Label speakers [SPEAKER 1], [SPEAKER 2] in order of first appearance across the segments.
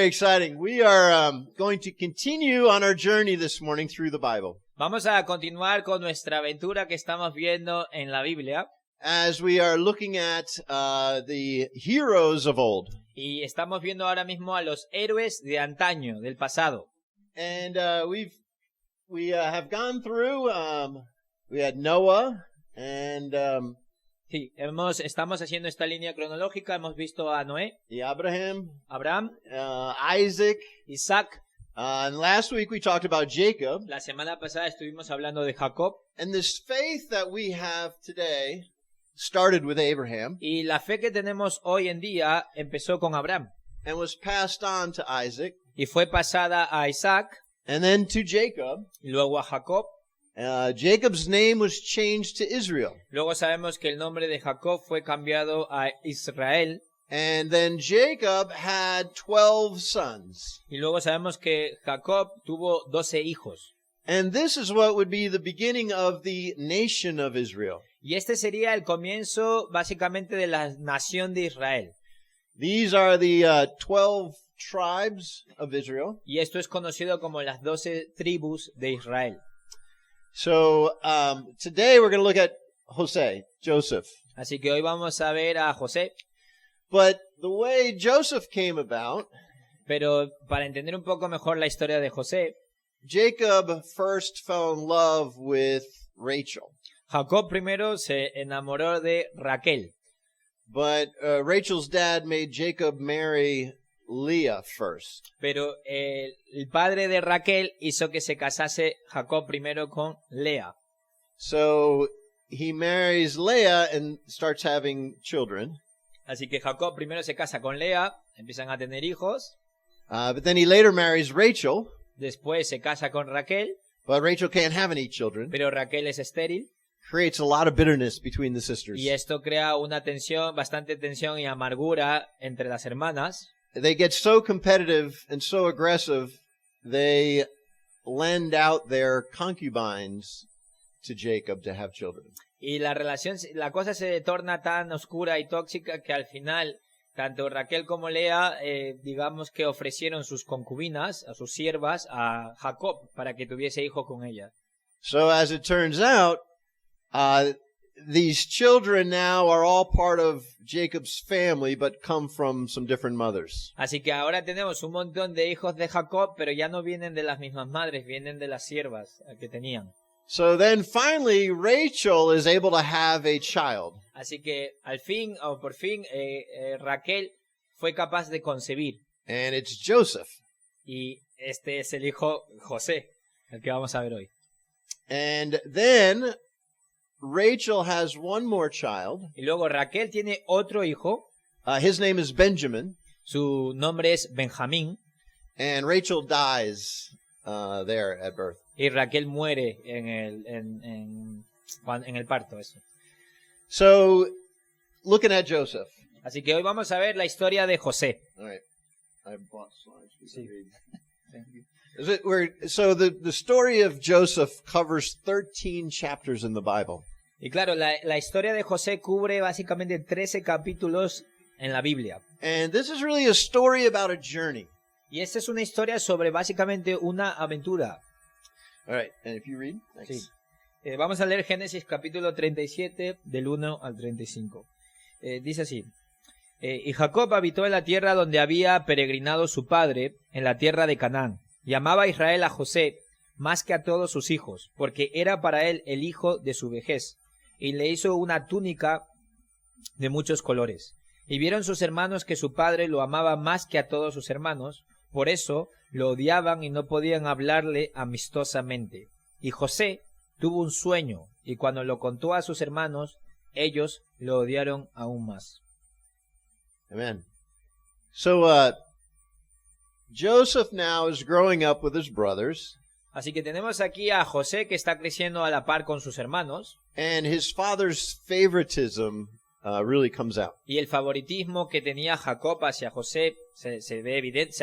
[SPEAKER 1] very exciting. We are going to continue on our journey this morning through the Bible.
[SPEAKER 2] Vamos a continuar con nuestra aventura que estamos viendo en la Biblia
[SPEAKER 1] As we are looking at the heroes of old.
[SPEAKER 2] y estamos viendo ahora mismo a los héroes de antaño, del pasado.
[SPEAKER 1] And we have gone through, we had Noah and
[SPEAKER 2] Sí, estamos haciendo esta línea cronológica, hemos visto a Noé,
[SPEAKER 1] Abraham,
[SPEAKER 2] Abraham,
[SPEAKER 1] Isaac.
[SPEAKER 2] Isaac.
[SPEAKER 1] And last week we talked about Jacob.
[SPEAKER 2] La semana pasada estuvimos hablando de Jacob.
[SPEAKER 1] And this faith that we have today started with Abraham
[SPEAKER 2] Y la fe que tenemos hoy en día empezó con Abraham
[SPEAKER 1] and was passed on to Isaac
[SPEAKER 2] y fue pasada a Isaac
[SPEAKER 1] and then to Jacob.
[SPEAKER 2] y luego a Jacob.
[SPEAKER 1] Jacob's name was changed to Israel.
[SPEAKER 2] Luego sabemos que el nombre de Jacob fue cambiado a Israel.
[SPEAKER 1] And then Jacob had 12 sons.
[SPEAKER 2] Y luego sabemos que Jacob tuvo 12 hijos.
[SPEAKER 1] And this is what would be the beginning of the nation of Israel.
[SPEAKER 2] Y este sería el comienzo básicamente de la nación de Israel.
[SPEAKER 1] These are the 12 tribes of Israel.
[SPEAKER 2] Y esto es conocido como las 12 tribus de Israel.
[SPEAKER 1] So today we're going to look at Joseph.
[SPEAKER 2] Así que hoy vamos a ver a José.
[SPEAKER 1] But the way Joseph came about,
[SPEAKER 2] Pero para entender un poco mejor la historia de José,
[SPEAKER 1] Jacob first fell in love with Rachel.
[SPEAKER 2] Jacob primero se enamoró de Raquel.
[SPEAKER 1] But Rachel's dad made Jacob marry Leah first.
[SPEAKER 2] Pero el padre de Raquel hizo que se casase Jacob primero con Lea.
[SPEAKER 1] So he marries Leah and starts having children.
[SPEAKER 2] Así que Jacob primero se casa con Lea, empiezan a tener hijos.
[SPEAKER 1] But then he later marries Rachel.
[SPEAKER 2] Después se casa con Raquel,
[SPEAKER 1] But Rachel can't have any children.
[SPEAKER 2] pero Raquel es estéril.
[SPEAKER 1] Creates a lot of bitterness between the sisters.
[SPEAKER 2] Y esto crea una tensión, bastante tensión y amargura entre las hermanas.
[SPEAKER 1] They get so competitive and so aggressive, they lend out their concubines to Jacob to have children.
[SPEAKER 2] Y la cosa se torna tan oscura y tóxica que al final, tanto Raquel como Lea, digamos que ofrecieron sus concubinas, a sus siervas, a Jacob para que tuviese hijo con ella.
[SPEAKER 1] So as it turns out, these children now are all part of Jacob's family, but come from some different mothers.
[SPEAKER 2] Así que ahora tenemos un montón de hijos de Jacob, pero ya no vienen de las mismas madres, vienen de las siervas que tenían.
[SPEAKER 1] So then finally, Rachel is able to have a child.
[SPEAKER 2] Así que al fin, o por fin, Raquel fue capaz de concebir.
[SPEAKER 1] And it's Joseph.
[SPEAKER 2] Y este es el hijo José, el que vamos a ver hoy.
[SPEAKER 1] And then Rachel has one more child.
[SPEAKER 2] Y luego Raquel tiene otro hijo.
[SPEAKER 1] His name is Benjamin.
[SPEAKER 2] Su nombre es Benjamín.
[SPEAKER 1] And Rachel dies there at birth.
[SPEAKER 2] Y Raquel muere en el parto. Eso.
[SPEAKER 1] So, looking at Joseph.
[SPEAKER 2] Así que hoy vamos a ver la historia de José.
[SPEAKER 1] All right. I brought slides.
[SPEAKER 2] Sí.
[SPEAKER 1] So the story of Joseph covers 13 chapters in the Bible.
[SPEAKER 2] Y claro, la historia de José cubre básicamente 13 capítulos en la Biblia.
[SPEAKER 1] And this is really a story about a journey.
[SPEAKER 2] Y esta es una historia sobre básicamente una aventura.
[SPEAKER 1] All right. And if you read.
[SPEAKER 2] Sí. Vamos a leer Génesis capítulo 37 del 1 al 35. Dice así. Y Jacob habitó en la tierra donde había peregrinado su padre, en la tierra de Canaán. Y amaba a Israel a José más que a todos sus hijos, porque era para él el hijo de su vejez. Y le hizo una túnica de muchos colores. Y vieron sus hermanos que su padre lo amaba más que a todos sus hermanos, por eso lo odiaban y no podían hablarle amistosamente. Y José tuvo un sueño, y cuando lo contó a sus hermanos, ellos lo odiaron aún más.
[SPEAKER 1] Amen. So, Joseph now is growing up with his brothers.
[SPEAKER 2] Así que tenemos aquí a José que está creciendo a la par con sus hermanos.
[SPEAKER 1] And his father's favoritism really comes out.
[SPEAKER 2] Y el favoritismo que tenía Jacob hacia José se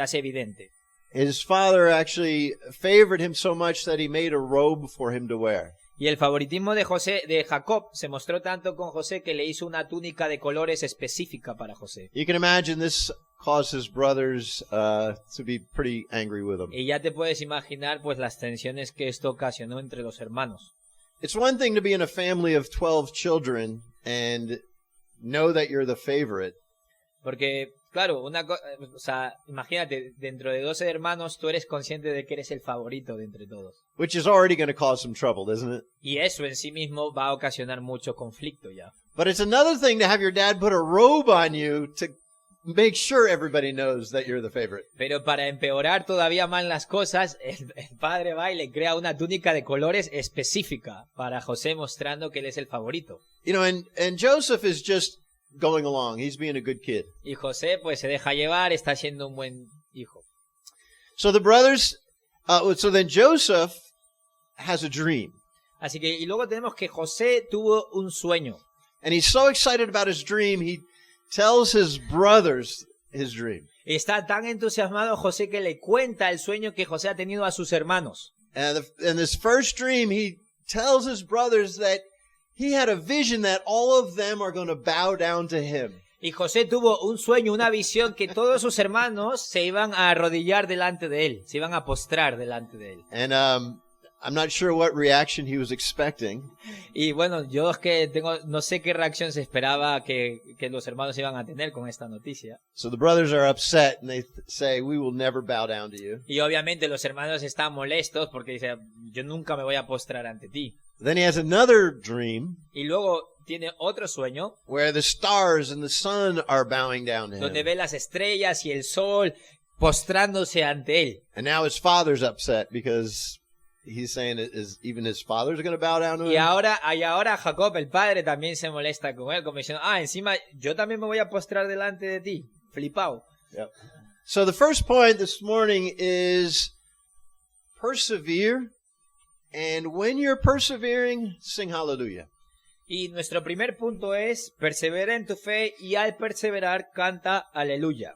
[SPEAKER 2] hace evidente.
[SPEAKER 1] His father actually favored him so much that he made a robe for him to wear.
[SPEAKER 2] Y el favoritismo de Jacob se mostró tanto con José que le hizo una túnica de colores específica para José.
[SPEAKER 1] You can imagine this cause his brothers to be pretty angry with him.
[SPEAKER 2] Y ya te puedes imaginar pues las tensiones que esto ocasionó entre los hermanos.
[SPEAKER 1] It's one thing to be in a family of 12 children and know that you're the favorite.
[SPEAKER 2] Porque, claro, o sea, imagínate, dentro de 12 hermanos tú eres consciente de que eres el favorito de entre todos.
[SPEAKER 1] Which is already going to cause some trouble, isn't it?
[SPEAKER 2] Y eso en sí mismo va a ocasionar mucho conflicto ya.
[SPEAKER 1] But it's another thing to have your dad put a robe on you to make sure everybody knows that you're the favorite.
[SPEAKER 2] Pero para empeorar todavía más las cosas, el padre va y le crea una túnica de colores específica para José, mostrando que él es el favorito.
[SPEAKER 1] You know, and Joseph is just going along. He's being a good kid.
[SPEAKER 2] Y José pues se deja llevar, está siendo un buen hijo.
[SPEAKER 1] So the brothers, so then Joseph has a dream.
[SPEAKER 2] Así que, y luego tenemos que José tuvo un sueño.
[SPEAKER 1] And he's so excited about his dream, he tells his brothers his dream.
[SPEAKER 2] Está tan entusiasmado José que le cuenta el sueño que José ha tenido a sus hermanos.
[SPEAKER 1] And in this first dream, he tells his brothers that he had a vision that all of them are going to bow down to him.
[SPEAKER 2] Y José tuvo un sueño, una visión, que todos sus hermanos se iban a arrodillar delante de él, se iban a postrar delante de él.
[SPEAKER 1] And I'm not sure what reaction he was expecting.
[SPEAKER 2] Y bueno, yo es que no sé qué reacción se esperaba que los hermanos iban a tener con esta noticia.
[SPEAKER 1] So the brothers are upset and they say, "We will never bow down to you."
[SPEAKER 2] Y obviamente los hermanos están molestos porque dicen, yo nunca me voy a postrar ante ti.
[SPEAKER 1] Then he has another dream
[SPEAKER 2] Y luego tiene otro sueño
[SPEAKER 1] where the stars and the sun are bowing down to
[SPEAKER 2] donde
[SPEAKER 1] him.
[SPEAKER 2] ve las estrellas y el sol postrándose ante él.
[SPEAKER 1] And now his father's upset because he's saying even his father's going to bow down to him.
[SPEAKER 2] Y ahora Jacob, el padre, también se molesta con él, como diciendo, encima yo también me voy a postrar delante de ti. Flipao.
[SPEAKER 1] Yep. So the first point this morning is persevere. And when you're persevering, sing hallelujah.
[SPEAKER 2] Y nuestro primer punto es, persevera en tu fe y al perseverar, canta aleluya.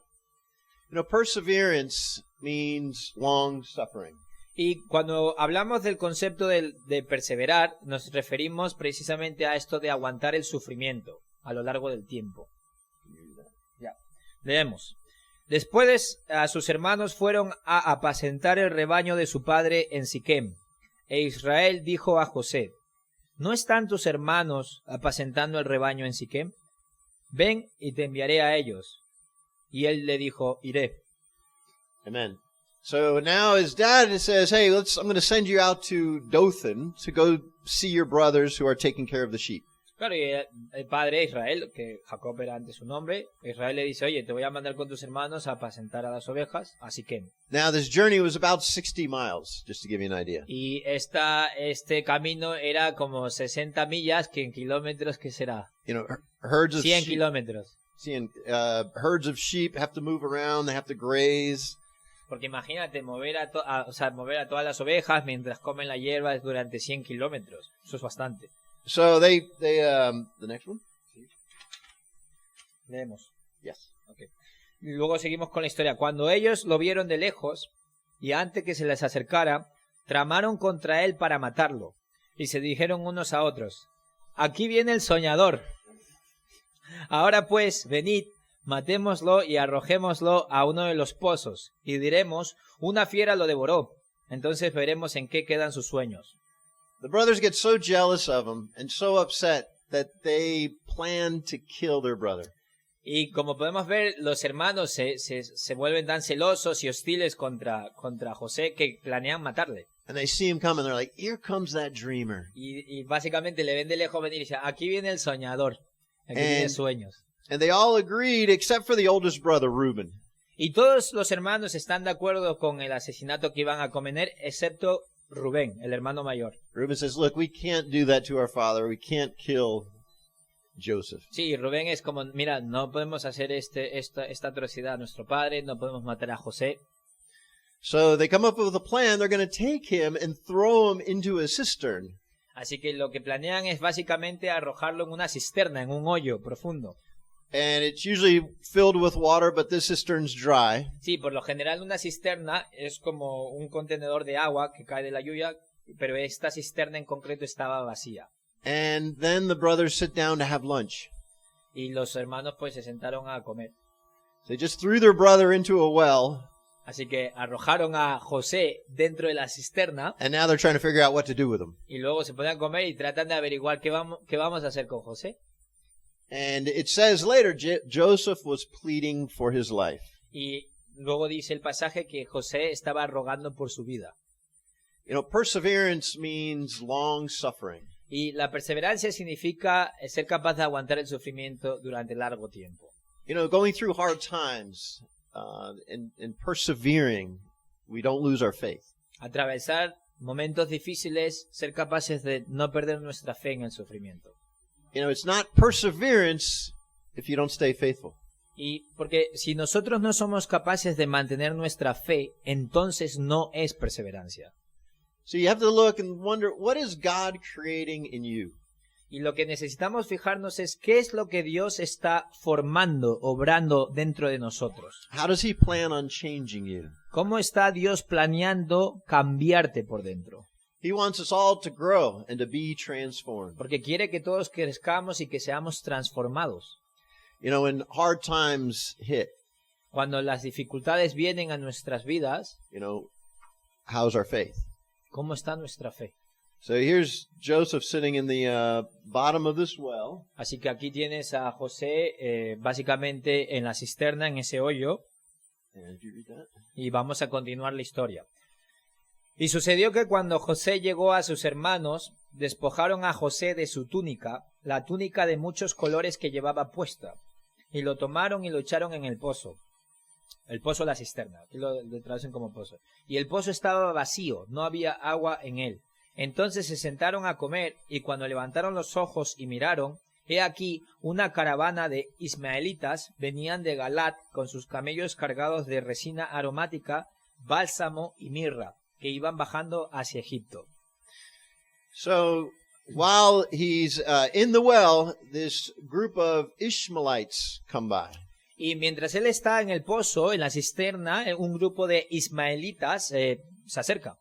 [SPEAKER 1] You know, perseverance means long suffering.
[SPEAKER 2] Y cuando hablamos del concepto de perseverar, nos referimos precisamente a esto de aguantar el sufrimiento a lo largo del tiempo. Ya. Leemos. Después a sus hermanos fueron a apacentar el rebaño de su padre en Siquem. E Israel dijo a José, ¿no están tus hermanos apacentando el rebaño en Siquem? Ven y te enviaré a ellos. Y él le dijo, iré.
[SPEAKER 1] Amen. So now his dad says, hey, I'm going to send you out to Dothan to go see your brothers who are taking care of the sheep.
[SPEAKER 2] Claro, y el padre Israel, que Jacob era antes su nombre, Israel le dice, oye, te voy a mandar con tus hermanos a apacentar a las ovejas, a Siquem.
[SPEAKER 1] Now this journey was about 60 miles, just to give you an idea.
[SPEAKER 2] Y este camino era como 60 millas, que en kilómetros, ¿qué será?
[SPEAKER 1] You know, herds of
[SPEAKER 2] 100
[SPEAKER 1] sheep,
[SPEAKER 2] kilómetros.
[SPEAKER 1] herds of sheep have to move around, they have to graze.
[SPEAKER 2] Porque imagínate mover a todas las ovejas mientras comen la hierba durante 100 kilómetros. Eso es bastante.
[SPEAKER 1] So the next one?
[SPEAKER 2] Leemos.
[SPEAKER 1] Yes.
[SPEAKER 2] Okay. Luego seguimos con la historia. Cuando ellos lo vieron de lejos y antes que se les acercara, tramaron contra él para matarlo. Y se dijeron unos a otros, aquí viene el soñador. Ahora pues, venid, matémoslo y arrojémoslo a uno de los pozos. Y diremos, una fiera lo devoró. Entonces veremos en qué quedan sus sueños.
[SPEAKER 1] The brothers get so jealous of him and so upset that they plan to kill their brother.
[SPEAKER 2] Y como podemos ver, los hermanos se vuelven tan celosos y hostiles contra José que planean matarle.
[SPEAKER 1] And they see him coming, they're like, here comes that dreamer.
[SPEAKER 2] Y básicamente le ven de lejos venir y dicen, aquí viene el soñador, aquí tiene sueños.
[SPEAKER 1] And they all agreed except for the oldest brother, Reuben.
[SPEAKER 2] Y todos los hermanos están de acuerdo con el asesinato que iban a cometer, excepto Rubén, el hermano mayor.
[SPEAKER 1] Reuben says, look, we can't do that to our father. We can't kill Joseph.
[SPEAKER 2] Sí, Rubén es como, mira, no podemos hacer esta atrocidad a nuestro padre, no podemos matar a José.
[SPEAKER 1] So they come up with a plan. They're going to take him and throw him into a cistern.
[SPEAKER 2] Así que lo que planean es básicamente arrojarlo en una cisterna, en un hoyo profundo.
[SPEAKER 1] And it's usually filled with water, but this cistern's dry.
[SPEAKER 2] Sí, por lo general una cisterna es como un contenedor de agua que cae de la lluvia, pero esta cisterna en concreto estaba vacía.
[SPEAKER 1] And then the brothers sit down to have lunch.
[SPEAKER 2] Y los hermanos pues se sentaron a comer.
[SPEAKER 1] They just threw their brother into a well,
[SPEAKER 2] Así que arrojaron a José dentro de la cisterna
[SPEAKER 1] and now they're trying to figure out what to do with him.
[SPEAKER 2] y luego se ponen a comer y tratan de averiguar qué vamos a hacer con José.
[SPEAKER 1] And it says later, Joseph was pleading for his life.
[SPEAKER 2] Y luego dice el pasaje que José estaba rogando por su vida.
[SPEAKER 1] You know, perseverance means long suffering.
[SPEAKER 2] Y la perseverancia significa ser capaz de aguantar el sufrimiento durante largo tiempo.
[SPEAKER 1] You know, going through hard times and persevering, we don't lose our faith.
[SPEAKER 2] Atravesar momentos difíciles, ser capaces de no perder nuestra fe en el sufrimiento.
[SPEAKER 1] You know, it's not perseverance if you don't stay faithful.
[SPEAKER 2] Y porque si nosotros no somos capaces de mantener nuestra fe, entonces no es perseverancia.
[SPEAKER 1] So you have to look and wonder, what is God creating in you?
[SPEAKER 2] Y lo que necesitamos fijarnos es qué es lo que Dios está formando, obrando dentro de nosotros.
[SPEAKER 1] How does He plan on changing you?
[SPEAKER 2] ¿Cómo está Dios planeando cambiarte por dentro?
[SPEAKER 1] He wants us all to grow and to be transformed.
[SPEAKER 2] Porque quiere que todos crezcamos y que seamos transformados.
[SPEAKER 1] You know, when hard times hit,
[SPEAKER 2] Cuando las dificultades vienen a nuestras vidas,
[SPEAKER 1] you know, how's our faith?
[SPEAKER 2] ¿cómo está nuestra fe?
[SPEAKER 1] So here's Joseph sitting in the bottom of this well.
[SPEAKER 2] Así que aquí tienes a José básicamente en la cisterna, en ese hoyo,
[SPEAKER 1] And did you read that?
[SPEAKER 2] y vamos a continuar la historia. Y sucedió que cuando José llegó a sus hermanos, despojaron a José de su túnica, la túnica de muchos colores que llevaba puesta, y lo tomaron y lo echaron en el pozo. El pozo, la cisterna, aquí lo traducen como pozo. Y el pozo estaba vacío, no había agua en él. Entonces se sentaron a comer, y cuando levantaron los ojos y miraron, he aquí una caravana de ismaelitas venían de Galat con sus camellos cargados de resina aromática, bálsamo y mirra, que iban bajando hacia Egipto.
[SPEAKER 1] So while he's in the well, this group of Ishmaelites come by.
[SPEAKER 2] Y mientras él está en el pozo, en la cisterna, un grupo de ismaelitas se acerca.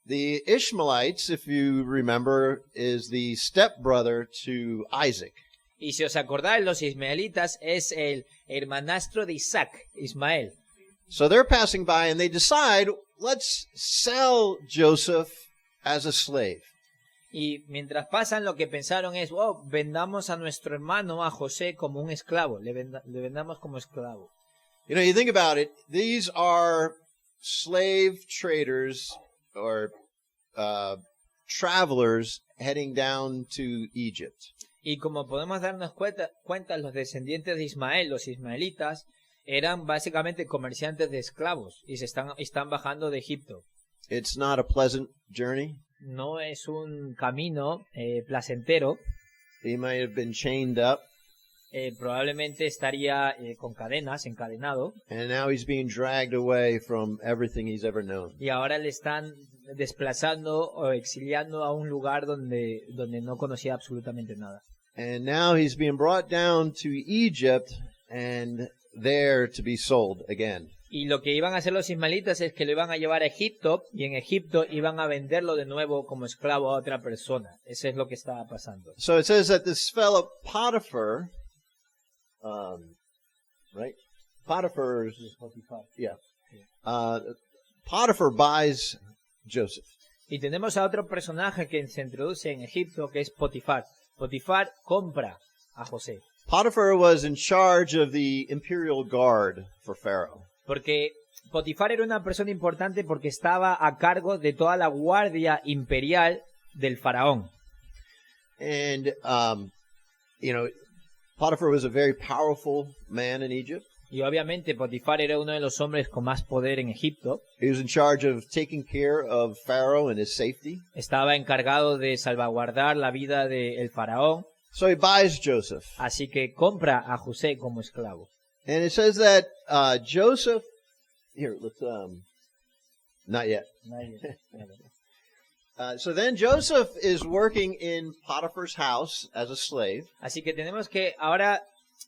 [SPEAKER 1] The Ishmaelites, if you remember, is the stepbrother to Isaac.
[SPEAKER 2] Y si os acordáis, los ismaelitas es el hermanastro de Isaac, Ismael.
[SPEAKER 1] So they're passing by and they decide, let's sell Joseph as a slave.
[SPEAKER 2] Y mientras pasan, lo que pensaron es, vendamos a nuestro hermano, a José, como un esclavo. Le vendamos como esclavo.
[SPEAKER 1] You know, you think about it, these are slave traders or travelers heading down to Egypt.
[SPEAKER 2] Y como podemos darnos cuenta, los descendientes de Ismael, los ismaelitas, eran básicamente comerciantes de esclavos y están bajando de Egipto.
[SPEAKER 1] It's not a pleasant journey.
[SPEAKER 2] No es un camino placentero.
[SPEAKER 1] He might have been chained up,
[SPEAKER 2] Probablemente estaría con cadenas, encadenado,
[SPEAKER 1] and now he's being dragged away from everything he's ever known.
[SPEAKER 2] y ahora le están desplazando o exiliando a un lugar donde no conocía absolutamente nada.
[SPEAKER 1] And now he's being brought down to Egypt and there to be sold again.
[SPEAKER 2] Y lo que iban a hacer los ismaelitas es que lo iban a llevar a Egipto, y en Egipto iban a venderlo de nuevo como esclavo a otra persona. Eso es lo que estaba pasando.
[SPEAKER 1] So it says that this fellow Potiphar, right? Potiphar's, yeah. Potiphar buys Joseph.
[SPEAKER 2] Y tenemos a otro personaje que se introduce en Egipto, que es Potifar. Potifar compra a José,
[SPEAKER 1] Potiphar was in charge of the imperial guard for Pharaoh.
[SPEAKER 2] porque Potifar era una persona importante porque estaba a cargo de toda la guardia imperial del faraón.
[SPEAKER 1] And, you know, Potiphar was a very powerful man in Egypt.
[SPEAKER 2] Y obviamente Potifar era uno de los hombres con más poder en Egipto.
[SPEAKER 1] He was in charge of taking care of Pharaoh and his safety.
[SPEAKER 2] Estaba encargado de salvaguardar la vida del faraón.
[SPEAKER 1] So he buys Joseph.
[SPEAKER 2] Así que compra a José como esclavo.
[SPEAKER 1] And it says that Joseph, here, let's, not yet. So then Joseph is working in Potiphar's house as a slave.
[SPEAKER 2] Así que tenemos que ahora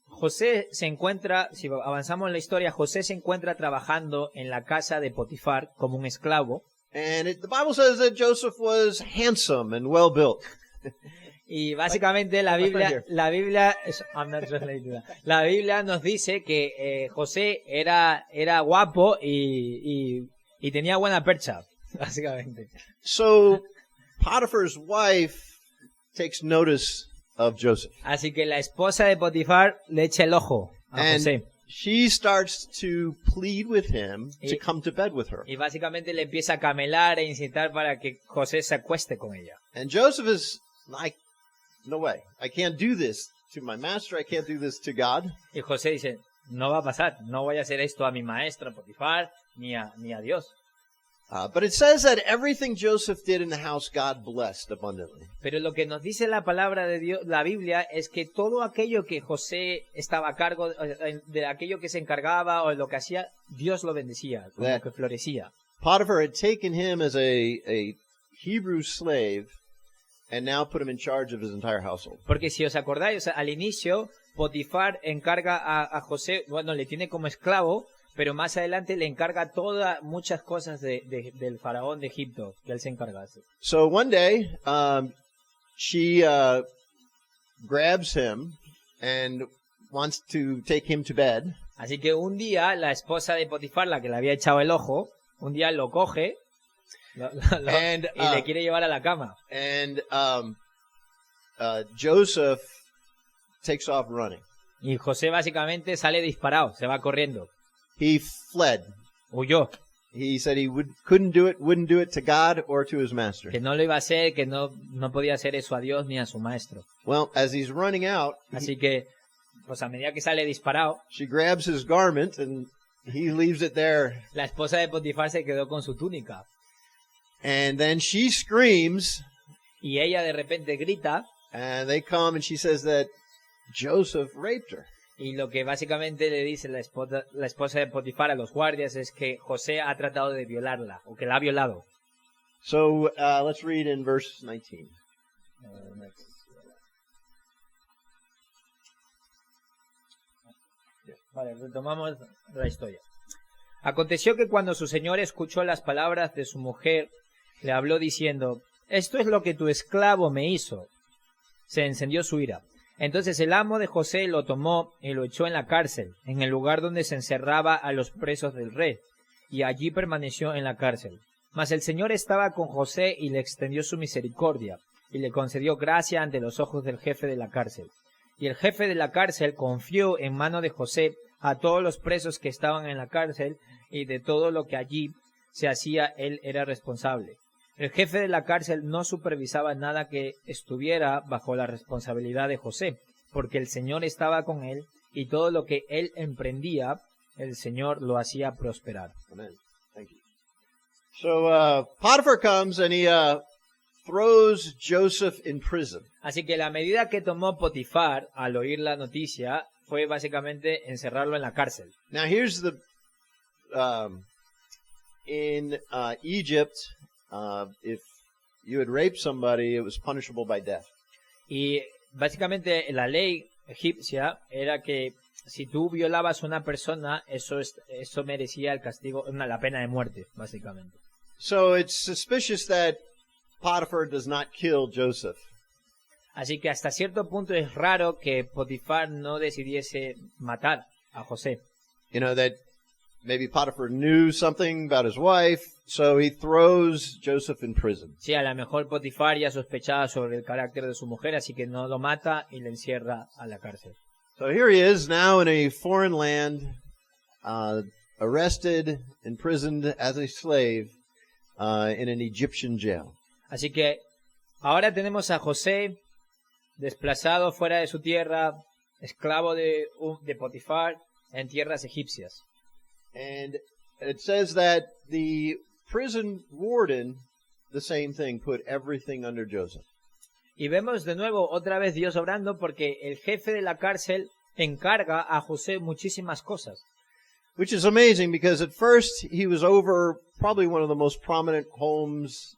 [SPEAKER 2] José se encuentra, si avanzamos en la historia, José se encuentra trabajando en la casa de Potifar como un esclavo.
[SPEAKER 1] And the Bible says that Joseph was handsome and well built.
[SPEAKER 2] Y básicamente la Biblia I'm not translating that. La Biblia nos dice que José era guapo y tenía buena percha, básicamente.
[SPEAKER 1] So Potiphar's wife takes notice of Joseph.
[SPEAKER 2] Así que la esposa de Potifar le echa el ojo a
[SPEAKER 1] And
[SPEAKER 2] José.
[SPEAKER 1] she starts to plead with him to come to bed with her.
[SPEAKER 2] Y básicamente le empieza a camelar e incitar para que José se acueste con ella.
[SPEAKER 1] And Joseph is like, no way. I can't do this to my master. I can't do this to God.
[SPEAKER 2] Y José dice, no va a pasar, no voy a hacer esto a mi maestro Potifar ni a Dios.
[SPEAKER 1] But it says that everything Joseph did in the house, God blessed abundantly.
[SPEAKER 2] Pero lo que nos dice la palabra de Dios, la Biblia, es que todo aquello que José estaba a cargo, de aquello que se encargaba o lo que hacía, Dios lo bendecía, como que florecía.
[SPEAKER 1] Potiphar had taken him as a Hebrew slave and now put him in charge of his entire household.
[SPEAKER 2] Porque si os acordáis, al inicio, Potifar encarga a José, bueno, le tiene como esclavo, pero más adelante le encarga muchas cosas del faraón de Egipto, que él se encargase.
[SPEAKER 1] So one day, she grabs him and wants to take him to bed.
[SPEAKER 2] Así que un día la esposa de Potifar, la que le había echado el ojo, un día lo coge y le quiere llevar a la cama.
[SPEAKER 1] And Joseph takes off running.
[SPEAKER 2] Y José básicamente sale disparado, se va corriendo.
[SPEAKER 1] He fled.
[SPEAKER 2] Huyó.
[SPEAKER 1] He said he wouldn't do it to God or to his master.
[SPEAKER 2] Que no lo iba a hacer, que no podía hacer eso a Dios ni a su maestro.
[SPEAKER 1] Well, as he's running out,
[SPEAKER 2] así que, pues a medida que sale disparado,
[SPEAKER 1] she grabs his garment and he leaves it there.
[SPEAKER 2] La esposa de Potifar se quedó con su túnica.
[SPEAKER 1] And then she screams.
[SPEAKER 2] Y ella de repente grita.
[SPEAKER 1] And they come and she says that Joseph raped her.
[SPEAKER 2] Y lo que básicamente le dice la esposa de Potifar a los guardias es que José ha tratado de violarla, o que la ha violado.
[SPEAKER 1] So, let's read in verse 19.
[SPEAKER 2] Vale, retomamos la historia. Aconteció que cuando su señor escuchó las palabras de su mujer, le habló diciendo, «Esto es lo que tu esclavo me hizo». Se encendió su ira. Entonces el amo de José lo tomó y lo echó en la cárcel, en el lugar donde se encerraba a los presos del rey, y allí permaneció en la cárcel. Mas el Señor estaba con José y le extendió su misericordia, y le concedió gracia ante los ojos del jefe de la cárcel. Y el jefe de la cárcel confió en mano de José a todos los presos que estaban en la cárcel, y de todo lo que allí se hacía él era responsable. El jefe de la cárcel no supervisaba nada que estuviera bajo la responsabilidad de José, porque el Señor estaba con él y todo lo que él emprendía, el Señor lo hacía prosperar.
[SPEAKER 1] Amen. Thank you. So Potiphar comes and he throws Joseph in prison.
[SPEAKER 2] Así que la medida que tomó Potifar al oír la noticia fue básicamente encerrarlo en la cárcel.
[SPEAKER 1] Now here's the in Egypt. If you had raped somebody, it was punishable by death.
[SPEAKER 2] Y básicamente la ley egipcia era que si tú violabas a una persona, eso merecía el castigo, la pena de muerte, básicamente.
[SPEAKER 1] So it's suspicious that Potiphar does not kill Joseph.
[SPEAKER 2] Así que hasta cierto punto es raro que Potifar no decidiese matar a José.
[SPEAKER 1] You know, that maybe Potiphar knew something about his wife, so he throws Joseph in prison.
[SPEAKER 2] Sí, a lo mejor Potifar ya sospechaba sobre el carácter de su mujer, así que no lo mata y le encierra a la cárcel.
[SPEAKER 1] So here he is now in a foreign land, arrested, imprisoned as a slave in an Egyptian jail.
[SPEAKER 2] Así que ahora tenemos a José desplazado fuera de su tierra, esclavo de Potifar en tierras egipcias.
[SPEAKER 1] And it says that the prison warden, the same thing, put everything under Joseph.
[SPEAKER 2] Y vemos de nuevo otra vez Dios obrando porque el jefe de la cárcel encarga a José muchísimas cosas.
[SPEAKER 1] Which is amazing because at first he was over probably one of the most prominent homes,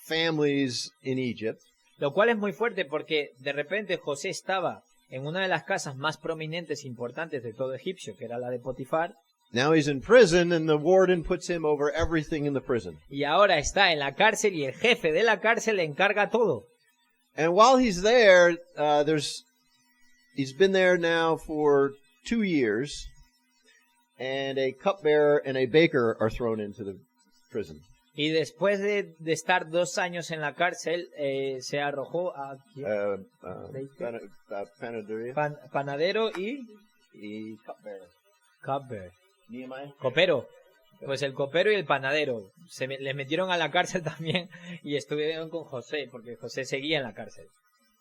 [SPEAKER 1] families in Egypt.
[SPEAKER 2] Lo cual es muy fuerte porque de repente José estaba en una de las casas más prominentes e importantes de todo Egipcio, que era la de Potifar.
[SPEAKER 1] Now he's in prison and the warden puts him over everything in the prison.
[SPEAKER 2] Y ahora está en la cárcel y el jefe de la cárcel le encarga todo.
[SPEAKER 1] And while he's there, he's been there now for 2 years, and a cupbearer and a baker are thrown into the prison.
[SPEAKER 2] Y después de estar 2 años en la cárcel, se arrojó a
[SPEAKER 1] Panaderia
[SPEAKER 2] panadero y
[SPEAKER 1] y cupbearer.
[SPEAKER 2] cupbearer.
[SPEAKER 1] Nehemiah.
[SPEAKER 2] Copero. Pues el copero y el panadero les metieron a la cárcel también y estuvieron con José, porque José seguía en la cárcel.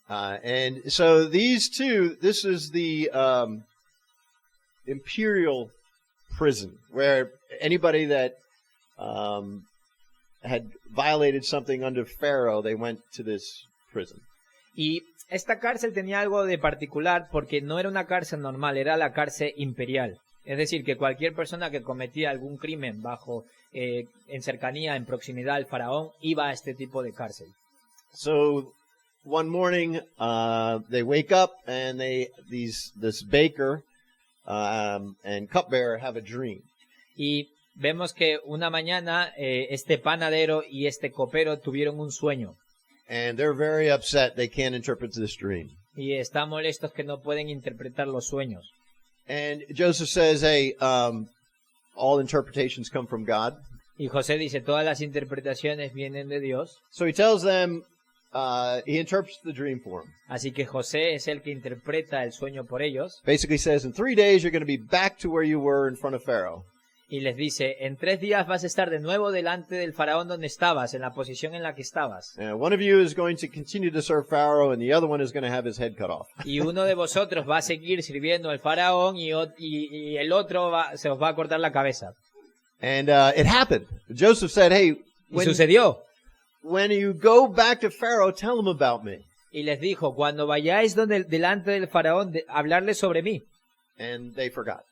[SPEAKER 1] And so these two, this is the imperial prison, where anybody that had violated something under Pharaoh, they went to this prison.
[SPEAKER 2] Y esta cárcel tenía algo de particular porque no era una cárcel normal, era la cárcel imperial. Es decir, que cualquier persona que cometía algún crimen en cercanía, en proximidad al faraón, iba a este tipo de cárcel.
[SPEAKER 1] So one morning, they wake up and this baker and cupbearer have a dream.
[SPEAKER 2] Y vemos que una mañana este panadero y este copero tuvieron un sueño.
[SPEAKER 1] And they're very upset they can't interpret this dream.
[SPEAKER 2] Y están molestos que no pueden interpretar los sueños.
[SPEAKER 1] And Joseph says, hey, all interpretations come from God.
[SPEAKER 2] Y José dice, todas las interpretaciones vienen de Dios.
[SPEAKER 1] So he tells them, he interprets the dream for them.
[SPEAKER 2] Así que José es el que interpreta el sueño por ellos.
[SPEAKER 1] Basically says, in 3 days you're going to be back to where you were in front of Pharaoh.
[SPEAKER 2] Y les dice, en 3 días vas a estar de nuevo delante del faraón donde estabas, en la posición en la que estabas.
[SPEAKER 1] One of you is going to continue to serve Pharaoh, and the other one is going to have his head cut off.
[SPEAKER 2] Y uno de vosotros va a seguir sirviendo al faraón y el otro se os va a cortar la cabeza.
[SPEAKER 1] And it happened. Joseph said, hey,
[SPEAKER 2] Y sucedió.
[SPEAKER 1] when you go back to Pharaoh, tell him about me.
[SPEAKER 2] Y les dijo, cuando vayáis delante del faraón, hablarle sobre mí.
[SPEAKER 1] And they forgot.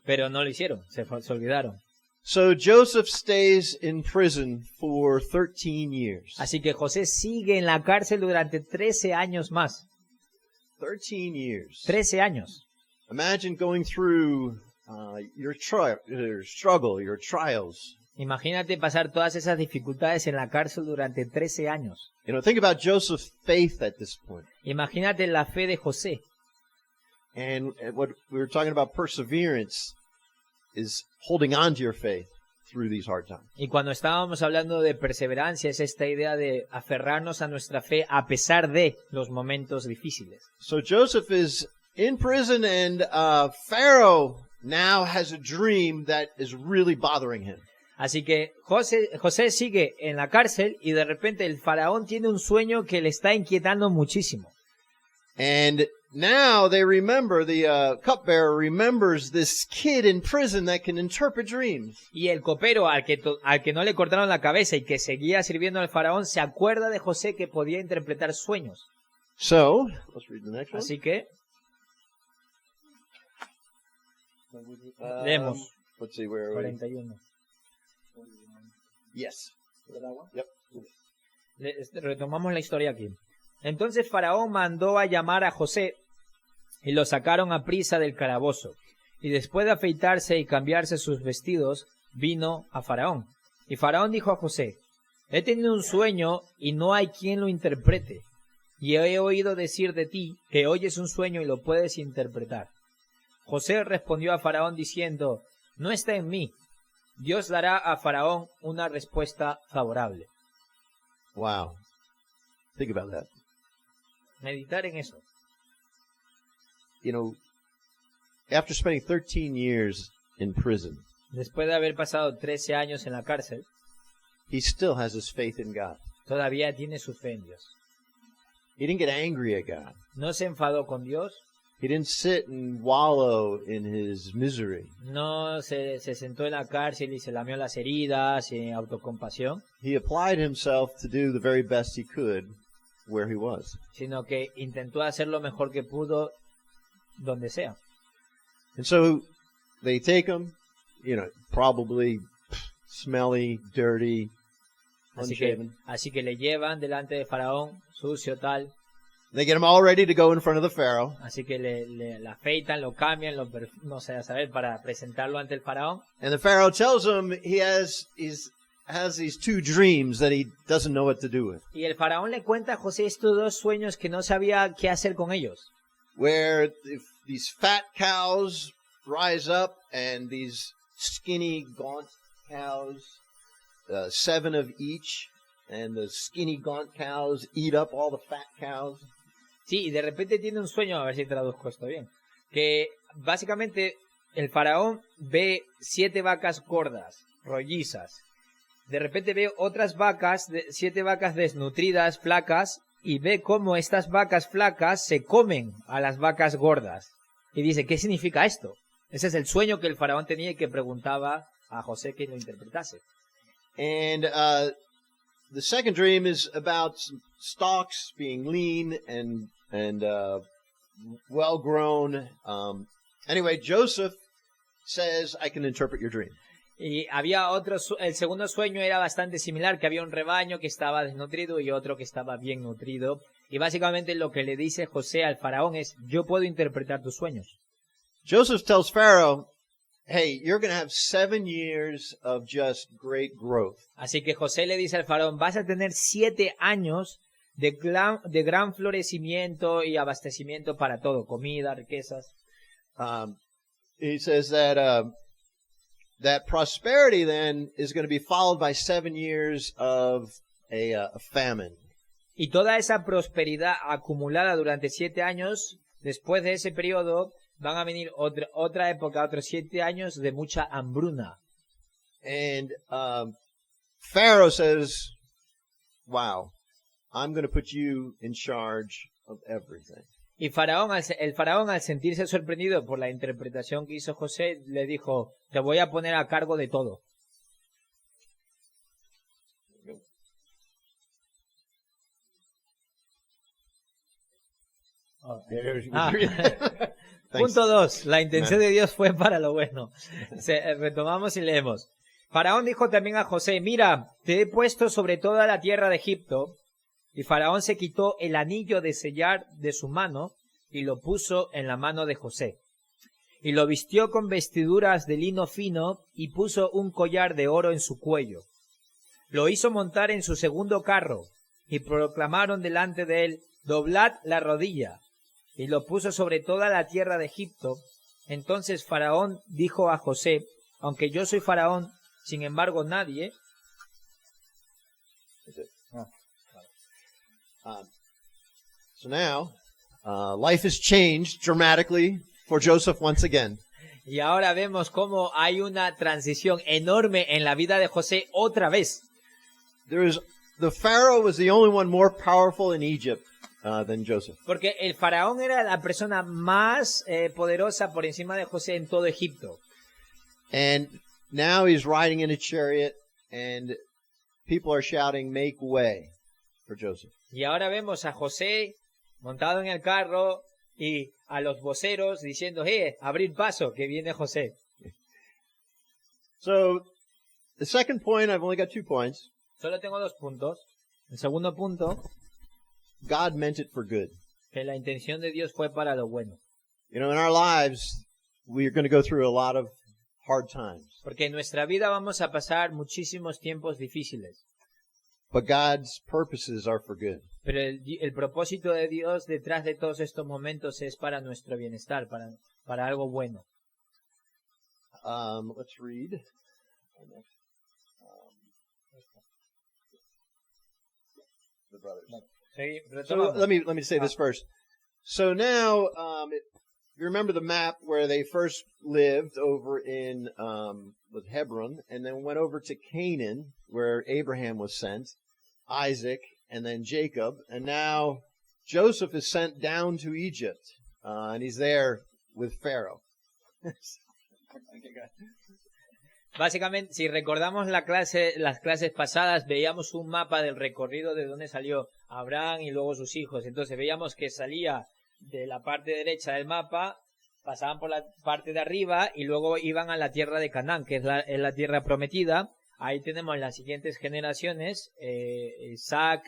[SPEAKER 2] Pero no lo hicieron, se olvidaron.
[SPEAKER 1] So Joseph stays in prison for 13 years.
[SPEAKER 2] Así que José sigue en la cárcel durante 13 años más.
[SPEAKER 1] 13 years.
[SPEAKER 2] 13 años.
[SPEAKER 1] Imagine going through your struggle, your trials.
[SPEAKER 2] Imagínate pasar todas esas dificultades en la cárcel durante 13 años.
[SPEAKER 1] Think about Joseph's faith at this point.
[SPEAKER 2] Imagínate la fe de José.
[SPEAKER 1] And what we were talking about, perseverance, is holding on to your faith through these hard times.
[SPEAKER 2] Y cuando estábamos hablando de perseverancia, es esta idea de aferrarnos a nuestra fe a pesar de los momentos difíciles.
[SPEAKER 1] So Joseph is in prison, and Pharaoh now has a dream that is really bothering him.
[SPEAKER 2] Así que José sigue en la cárcel y de repente el faraón tiene un sueño que le está inquietando muchísimo.
[SPEAKER 1] And now they remember, the cupbearer remembers this kid in prison that can interpret dreams.
[SPEAKER 2] Y el copero al que no le cortaron la cabeza y que seguía sirviendo al faraón se acuerda de José que podía interpretar sueños.
[SPEAKER 1] So, let's read the next one.
[SPEAKER 2] Así que leemos
[SPEAKER 1] Let's see, where are we?
[SPEAKER 2] 41.
[SPEAKER 1] Yes. Yep.
[SPEAKER 2] Retomamos la historia aquí. Entonces Faraón mandó a llamar a José y lo sacaron a prisa del calabozo. Y después de afeitarse y cambiarse sus vestidos, vino a Faraón. Y Faraón dijo a José, he tenido un sueño y no hay quien lo interprete. Y he oído decir de ti que oyes un sueño y lo puedes interpretar. José respondió a Faraón diciendo, no está en mí. Dios dará a Faraón una respuesta favorable.
[SPEAKER 1] Wow. Think about that.
[SPEAKER 2] Meditar en eso.
[SPEAKER 1] After spending 13 years in prison,
[SPEAKER 2] Después de haber pasado 13 años en la cárcel,
[SPEAKER 1] he still has his faith in God.
[SPEAKER 2] todavía tiene su fe en Dios.
[SPEAKER 1] He didn't get angry at God.
[SPEAKER 2] No se enfadó con Dios,
[SPEAKER 1] He didn't sit and wallow in his misery.
[SPEAKER 2] no se sentó en la cárcel y se lamió las heridas sin autocompasión,
[SPEAKER 1] He applied himself to do the very best he could where he was.
[SPEAKER 2] sino que intentó hacer lo mejor que pudo donde sea.
[SPEAKER 1] And so they take him, probably smelly, dirty, unshaven.
[SPEAKER 2] Así que le llevan delante de Faraón, sucio tal,
[SPEAKER 1] They get him all ready to go in front of the Pharaoh.
[SPEAKER 2] así que le afeitan, lo cambian, no sé, a saber, para presentarlo ante el Faraón.
[SPEAKER 1] And the Pharaoh tells him has these two dreams that he doesn't know what to do with,
[SPEAKER 2] Y el faraón le cuenta a José estos dos sueños que no sabía qué hacer con ellos.
[SPEAKER 1] where if these fat cows rise up and these skinny, gaunt cows, 7 of each, and the skinny, gaunt cows eat up all the fat cows.
[SPEAKER 2] Sí, y de repente tiene un sueño, a ver si traduzco esto bien, que básicamente el faraón ve 7 vacas gordas, rollizas. De repente ve otras vacas, 7 vacas desnutridas, flacas, y ve cómo estas vacas flacas se comen a las vacas gordas. Y dice, ¿qué significa esto? Ese es el sueño que el faraón tenía y que preguntaba a José que lo interpretase.
[SPEAKER 1] And the second dream is about some stalks being lean and well grown. Anyway, Joseph says, "I can interpret your dream."
[SPEAKER 2] Y había otro, el segundo sueño era bastante similar, que había un rebaño que estaba desnutrido y otro que estaba bien nutrido. Y básicamente lo que le dice José al faraón es, yo puedo interpretar tus sueños.
[SPEAKER 1] Joseph tells Pharaoh, "Hey, you're going to have 7 years of just great growth."
[SPEAKER 2] Así que José le dice al faraón, vas a tener 7 años de gran florecimiento y abastecimiento para todo, comida, riquezas.
[SPEAKER 1] He says that prosperity then is going to be followed by 7 years of a famine.
[SPEAKER 2] Y toda esa prosperidad acumulada durante 7 años, después de ese periodo, van a venir otra época, otros 7 años de mucha hambruna.
[SPEAKER 1] And Pharaoh says, "Wow, I'm going to put you in charge of everything."
[SPEAKER 2] Y el faraón, al sentirse sorprendido por la interpretación que hizo José, le dijo, te voy a poner a cargo de todo. Punto 2. La intención de Dios fue para lo bueno. Retomamos y leemos. Faraón dijo también a José, mira, te he puesto sobre toda la tierra de Egipto. Y Faraón se quitó el anillo de sellar de su mano y lo puso en la mano de José. Y lo vistió con vestiduras de lino fino y puso un collar de oro en su cuello. Lo hizo montar en su segundo carro y proclamaron delante de él, doblad la rodilla. Y lo puso sobre toda la tierra de Egipto. Entonces Faraón dijo a José, aunque yo soy Faraón, sin embargo nadie...
[SPEAKER 1] So now, life has changed dramatically for Joseph once again.
[SPEAKER 2] Y ahora vemos cómo hay una transición enorme en la vida de José otra vez.
[SPEAKER 1] The Pharaoh was the only one more powerful in Egypt than Joseph.
[SPEAKER 2] Porque el faraón era la persona más poderosa por encima de José en todo Egipto.
[SPEAKER 1] And now he's riding in a chariot and people are shouting, "Make way for Joseph."
[SPEAKER 2] Y ahora vemos a José montado en el carro y a los voceros diciendo, abrid paso, que viene José.
[SPEAKER 1] So, the second point, I've only got 2 points.
[SPEAKER 2] Solo tengo 2 puntos. El segundo punto,
[SPEAKER 1] God meant it for good.
[SPEAKER 2] que la intención de Dios fue para lo bueno.
[SPEAKER 1] You know, in our lives, we're going to go through a lot of hard times.
[SPEAKER 2] Porque en nuestra vida vamos a pasar muchísimos tiempos difíciles.
[SPEAKER 1] But God's purposes are for good.
[SPEAKER 2] Pero el propósito de Dios detrás de todos estos momentos es para nuestro bienestar, para algo bueno.
[SPEAKER 1] Let's read. The brothers.
[SPEAKER 2] Sí,
[SPEAKER 1] So
[SPEAKER 2] retomamos.
[SPEAKER 1] let me say this first. So now, you remember the map where they first lived over in with Hebron, and then went over to Canaan, where Abraham was sent, Isaac, and then Jacob, and now Joseph is sent down to Egypt, and he's there with Pharaoh.
[SPEAKER 2] Básicamente, si recordamos las clases pasadas, veíamos un mapa del recorrido de donde salió Abraham y luego sus hijos. Entonces veíamos que salía de la parte derecha del mapa, pasaban por la parte de arriba y luego iban a la tierra de Canaán, que es la tierra prometida. Ahí tenemos las siguientes generaciones, Isaac,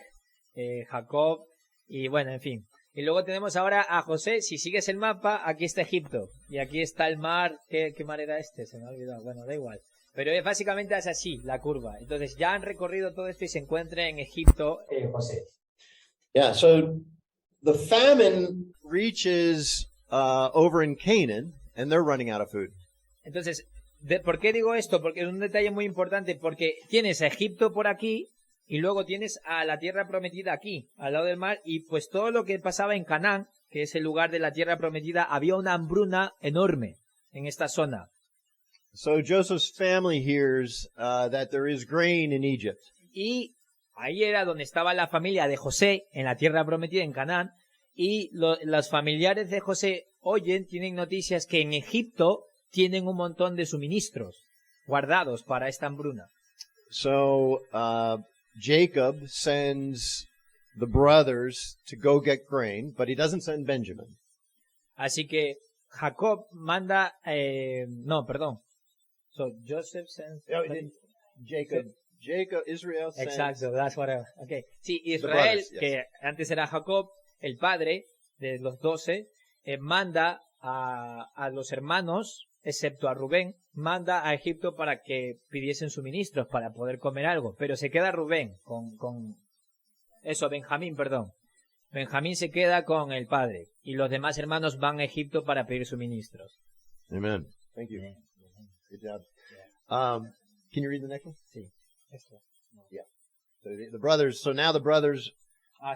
[SPEAKER 2] Jacob y bueno, en fin. Y luego tenemos ahora a José. Si sigues el mapa, aquí está Egipto y aquí está el mar. ¿Qué mar era este? Se me ha olvidado. Bueno, da igual. Pero básicamente es así la curva. Entonces ya han recorrido todo esto y se encuentra en Egipto José.
[SPEAKER 1] Yeah, so the famine reaches over in Canaan, and they're running out of food.
[SPEAKER 2] Entonces, ¿por qué digo esto? Porque es un detalle muy importante, porque tienes a Egipto por aquí y luego tienes a la tierra prometida aquí, al lado del mar, y pues todo lo que pasaba en Canaán, que es el lugar de la tierra prometida, había una hambruna enorme en esta zona.
[SPEAKER 1] So Joseph's family hears that there is grain in Egypt.
[SPEAKER 2] Y ahí era donde estaba la familia de José, en la tierra prometida, en Canaán, y los familiares de José tienen noticias que en Egipto tienen un montón de suministros guardados para esta hambruna.
[SPEAKER 1] So Jacob sends the brothers to go get grain, but he doesn't send Benjamin.
[SPEAKER 2] Así que Jacob manda, So Joseph sends
[SPEAKER 1] Israel sends.
[SPEAKER 2] Exacto, that's what okay. Sí, Israel,
[SPEAKER 1] brothers, yes.
[SPEAKER 2] que antes era Jacob, el padre de los 12, manda a los hermanos, excepto a Rubén, manda a Egipto para que pidiesen suministros para poder comer algo. Pero se queda Rubén Benjamín, perdón. Benjamín se queda con el padre y los demás hermanos van a Egipto para pedir suministros.
[SPEAKER 1] Amen. Thank you. Good job. Can you read the next one?
[SPEAKER 2] Sí. Esto. No.
[SPEAKER 1] Yeah. So now the brothers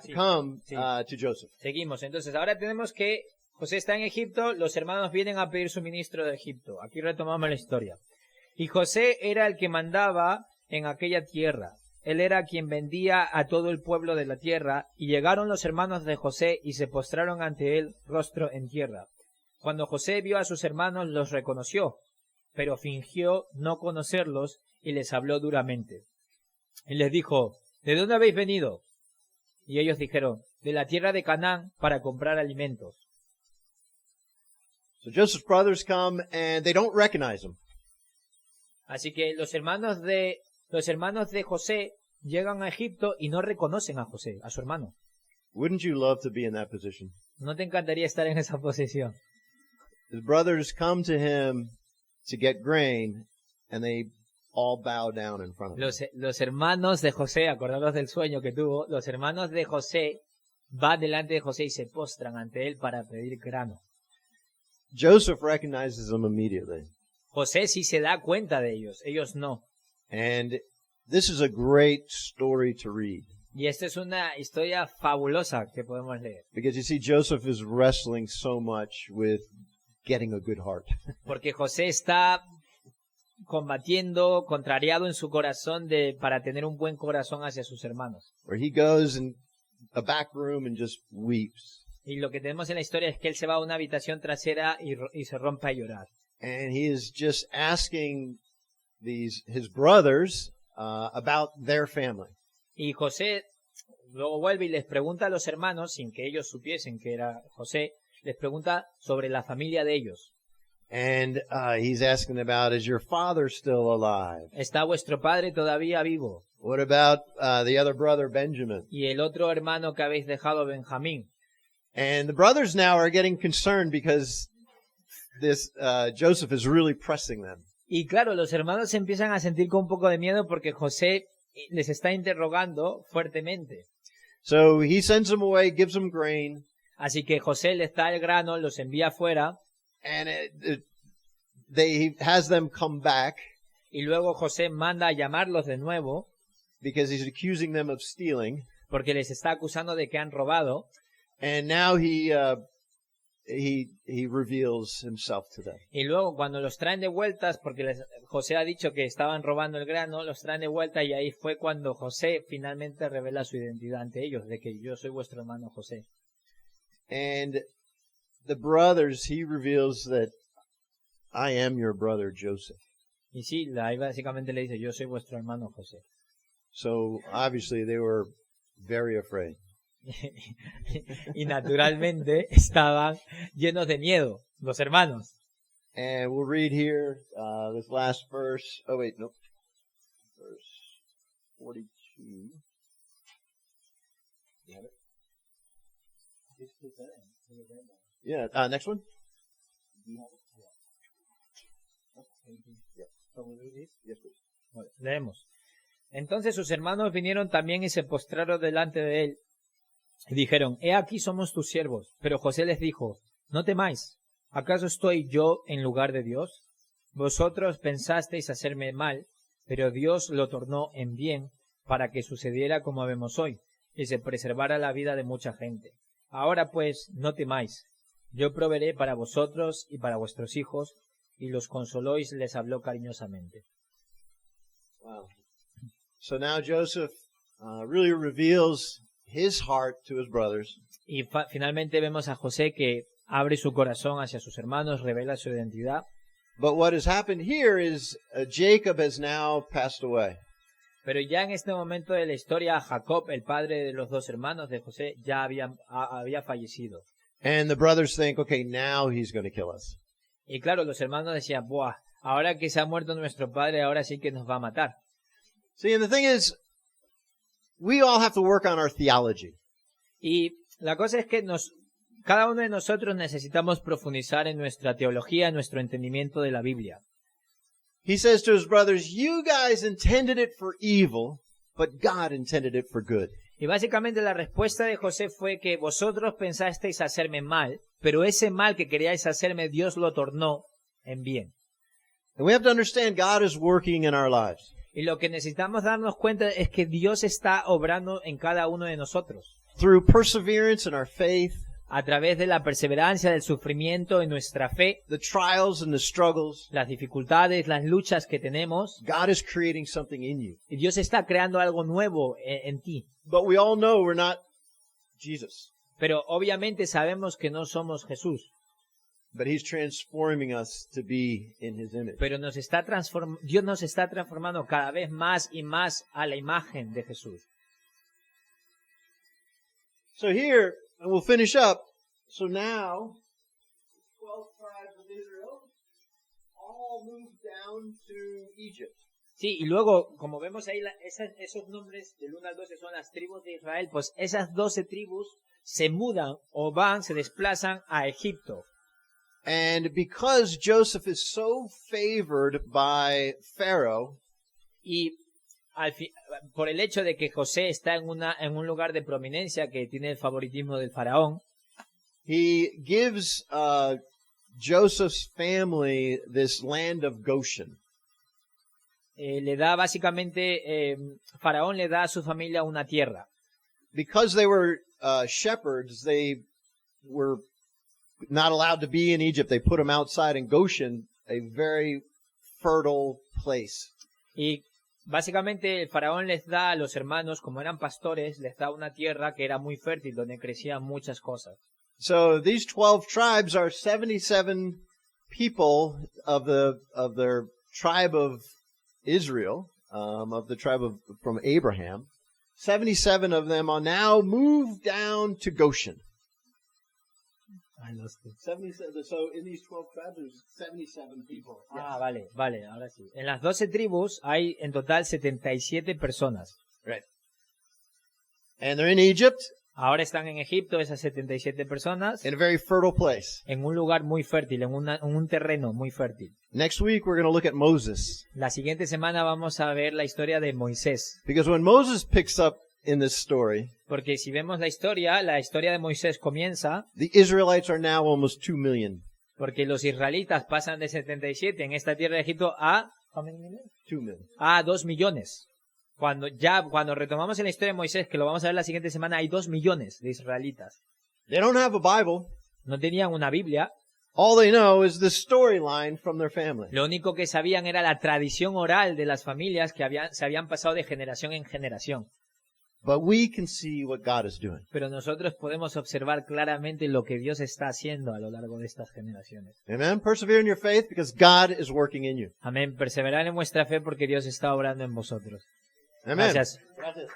[SPEAKER 2] sí.
[SPEAKER 1] come
[SPEAKER 2] Sí.
[SPEAKER 1] To Joseph.
[SPEAKER 2] Seguimos. Entonces ahora tenemos que José está en Egipto, los hermanos vienen a pedir suministro de Egipto. Aquí retomamos la historia. Y José era el que mandaba en aquella tierra. Él era quien vendía a todo el pueblo de la tierra, y llegaron los hermanos de José y se postraron ante él, rostro en tierra. Cuando José vio a sus hermanos, los reconoció, pero fingió no conocerlos y les habló duramente. Y les dijo, ¿de dónde habéis venido? Y ellos dijeron, de la tierra de Canaán para comprar alimentos.
[SPEAKER 1] So Joseph's brothers come and they don't recognize him.
[SPEAKER 2] Así que los hermanos de José llegan a Egipto y no reconocen a José, a su hermano.
[SPEAKER 1] Wouldn't you love to be in that position?
[SPEAKER 2] ¿No te encantaría estar en esa posición?
[SPEAKER 1] His brothers come to him to get grain and they all bow down in front of him.
[SPEAKER 2] Los hermanos de José, acordados del sueño que tuvo, los hermanos de José van delante de José y se postran ante él para pedir grano.
[SPEAKER 1] Joseph recognizes them immediately.
[SPEAKER 2] José sí se da cuenta de ellos no.
[SPEAKER 1] And this is a great story to read.
[SPEAKER 2] Y esta es una historia fabulosa que podemos leer.
[SPEAKER 1] Because you see, Joseph is wrestling so much with getting a good heart.
[SPEAKER 2] Porque José está combatiendo, contrariado en su corazón para tener un buen corazón hacia sus hermanos.
[SPEAKER 1] Where he goes in a back room and just weeps.
[SPEAKER 2] Y lo que tenemos en la historia es que él se va a una habitación trasera y se rompe a llorar.
[SPEAKER 1] And he is just asking his brothers about their family.
[SPEAKER 2] Y José luego vuelve y les pregunta a los hermanos, sin que ellos supiesen que era José, les pregunta sobre la familia de ellos.
[SPEAKER 1] And he's asking about, is your father still alive?
[SPEAKER 2] ¿Está vuestro padre todavía vivo?
[SPEAKER 1] What about the other brother, Benjamin?
[SPEAKER 2] Y el otro hermano que habéis dejado, Benjamín.
[SPEAKER 1] And the brothers now are getting concerned because this Joseph is really pressing them.
[SPEAKER 2] Y claro, los hermanos se empiezan a sentir con un poco de miedo porque José les está interrogando fuertemente.
[SPEAKER 1] So he sends them away, gives them grain.
[SPEAKER 2] Así que José les da el grano, los envía afuera.
[SPEAKER 1] And he has them come back.
[SPEAKER 2] Y luego José manda a llamarlos de nuevo.
[SPEAKER 1] Because he's accusing them of stealing.
[SPEAKER 2] Porque les está acusando de que han robado.
[SPEAKER 1] And now he reveals himself to them.
[SPEAKER 2] Y luego cuando los traen de vueltas, porque José ha dicho que estaban robando el grano, los traen de vuelta y ahí fue cuando José finalmente revela su identidad ante ellos, de que yo soy vuestro hermano José.
[SPEAKER 1] And the brothers, he reveals that I am your brother Joseph.
[SPEAKER 2] Y sí, ahí básicamente le dice, yo soy vuestro hermano José.
[SPEAKER 1] So obviously they were very afraid.
[SPEAKER 2] Y naturalmente estaban llenos de miedo, los hermanos.
[SPEAKER 1] And we'll read here this last verse. Oh, wait, nope. Verse 42. You have it? Yeah, next one. Yeah.
[SPEAKER 2] Bueno, leemos. Entonces sus hermanos vinieron también y se postraron delante de él y dijeron: He aquí somos tus siervos. Pero José les dijo: No temáis, ¿acaso estoy yo en lugar de Dios? Vosotros pensasteis hacerme mal, pero Dios lo tornó en bien para que sucediera como vemos hoy y se preservara la vida de mucha gente. Ahora pues, no temáis, yo proveeré para vosotros y para vuestros hijos. Y los consoló y les habló cariñosamente.
[SPEAKER 1] Wow. So now Joseph really reveals his heart to his brothers.
[SPEAKER 2] Y finalmente vemos a José que abre su corazón hacia sus hermanos, revela su identidad.
[SPEAKER 1] But what has happened here is Jacob has now passed away.
[SPEAKER 2] Pero ya en este momento de la historia, Jacob, el padre de los dos hermanos de José, ya había fallecido.
[SPEAKER 1] And the brothers think, okay, now he's going to kill us.
[SPEAKER 2] Y claro, los hermanos decían: buah, ahora que se ha muerto nuestro padre, ahora sí que nos va a matar.
[SPEAKER 1] See, and the thing is, we all have to work on our theology.
[SPEAKER 2] Y la cosa es que cada uno de nosotros necesitamos profundizar en nuestra teología, en nuestro entendimiento de la Biblia.
[SPEAKER 1] He says to his brothers, you guys intended it for evil, but God intended it for good.
[SPEAKER 2] Y básicamente la respuesta de José fue que vosotros pensasteis hacerme mal, pero ese mal que queríais hacerme, Dios lo tornó en bien.
[SPEAKER 1] And we have to understand God is working in our lives.
[SPEAKER 2] Y lo que necesitamos darnos cuenta es que Dios está obrando en cada uno de nosotros.
[SPEAKER 1] Through perseverance in our faith,
[SPEAKER 2] A través de la perseverancia, del sufrimiento, en nuestra fe,
[SPEAKER 1] the trials and the struggles,
[SPEAKER 2] las dificultades, las luchas que tenemos,
[SPEAKER 1] God is creating something in you.
[SPEAKER 2] y Dios está creando algo nuevo en ti.
[SPEAKER 1] But we all know we're not Jesus.
[SPEAKER 2] Pero obviamente sabemos que no somos Jesús.
[SPEAKER 1] But He's transforming us to be in His image.
[SPEAKER 2] Pero Dios nos está transformando cada vez más y más a la imagen de Jesús.
[SPEAKER 1] So here, and we'll finish up. So now, 12 tribes of Israel all moved down to Egypt.
[SPEAKER 2] Sí, y luego, como vemos ahí, esos nombres del 1 al 12 son las tribus de Israel, pues esas 12 tribus se mudan o se desplazan a Egipto.
[SPEAKER 1] And because Joseph is so favored by Pharaoh,
[SPEAKER 2] Y por el hecho de que José está en un lugar de prominencia que tiene el favoritismo del faraón,
[SPEAKER 1] he gives Joseph's family this land of Goshen.
[SPEAKER 2] le da básicamente, faraón le da a su familia una tierra.
[SPEAKER 1] Because they were shepherds, they were not allowed to be in Egypt. They put them outside in Goshen, a very fertile place.
[SPEAKER 2] Y básicamente el faraón les da a los hermanos, como eran pastores, les da una tierra que era muy fértil, donde crecían muchas cosas.
[SPEAKER 1] So these 12 tribes are 77 people of their tribe of Israel, of the tribe from Abraham. 77 of them are now moved down to Goshen. 77, so in these 12 tribes, there's 77 people.
[SPEAKER 2] Ah, vale, ahora sí. En las 12 tribus hay en total 77 personas.
[SPEAKER 1] Right. And they're in Egypt,
[SPEAKER 2] Ahora están en Egipto esas 77 personas,
[SPEAKER 1] in a very fertile place.
[SPEAKER 2] en un lugar muy fértil, en un terreno muy fértil.
[SPEAKER 1] Next week, we're going to look at Moses.
[SPEAKER 2] La siguiente semana vamos a ver la historia de Moisés.
[SPEAKER 1] Because when Moses picks up in this story,
[SPEAKER 2] Porque si vemos la historia de Moisés comienza
[SPEAKER 1] the Israelites are now almost 2 million.
[SPEAKER 2] porque los israelitas pasan de 77 en esta tierra de Egipto a
[SPEAKER 1] 2 million.
[SPEAKER 2] a 2 millones. Cuando retomamos en la historia de Moisés, que lo vamos a ver la siguiente semana, hay 2 millones de israelitas.
[SPEAKER 1] They don't have a Bible.
[SPEAKER 2] No tenían una Biblia.
[SPEAKER 1] All they know is the storyline from their family.
[SPEAKER 2] Lo único que sabían era la tradición oral de las familias que se habían pasado de generación en generación.
[SPEAKER 1] But we can see what God is doing.
[SPEAKER 2] Pero nosotros podemos observar claramente lo que Dios está haciendo a lo largo de estas generaciones.
[SPEAKER 1] Amen. Persevere in your faith because God is working in you.
[SPEAKER 2] Amén. Perseverad en vuestra fe porque Dios está obrando en vosotros.
[SPEAKER 1] Amen.
[SPEAKER 2] Gracias.
[SPEAKER 1] Gracias.